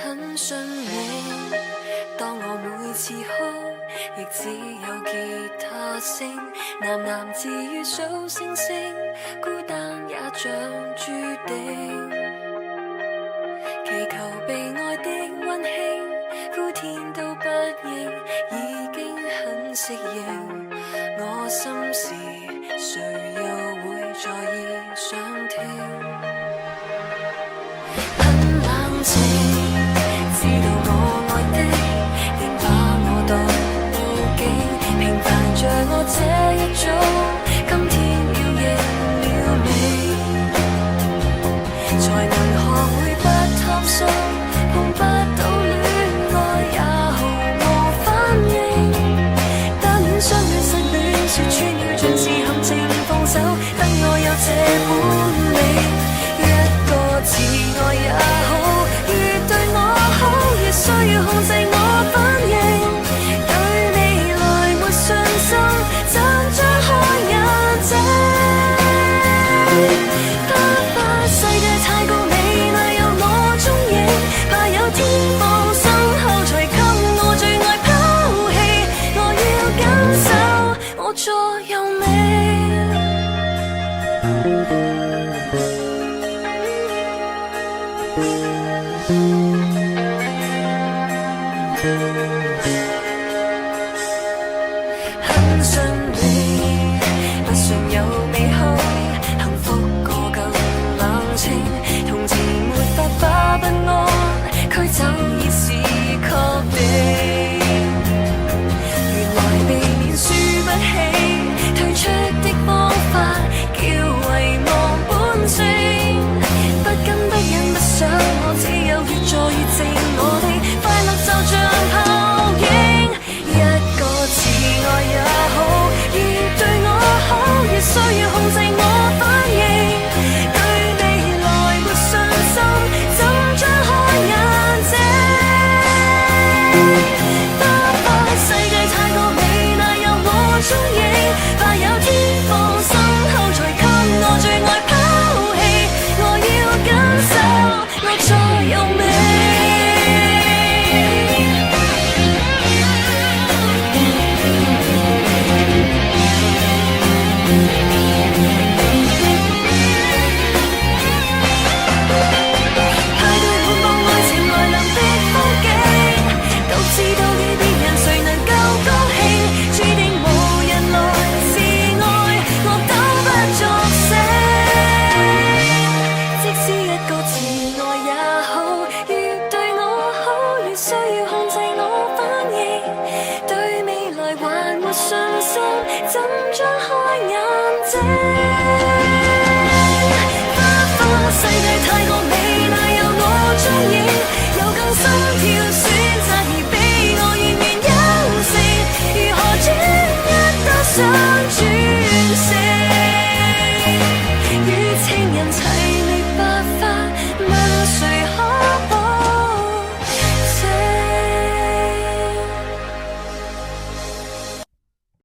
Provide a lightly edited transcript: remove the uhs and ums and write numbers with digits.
很信你，當我每次哭，亦只有吉他聲，喃喃自語數星星，孤單也像注定，祈求被愛的溫馨，呼天都不應，已經很適應，我心事誰又會在意想聽，很冷靜，知道我愛的，竟把我當報警，平凡像我這一種，今天要認了命，才能學會不貪心，碰不到戀愛也毫無反應，單戀相戀失戀說穿了像是陷阱，放手等我有這本領，一個自愛也好，越對我好越需要控制我反應，對未來沒信心就張開眼睛，不怕世界太過美麗有我蹤影，怕有天放身後才給我最愛拋棄，我要感受我座右銘。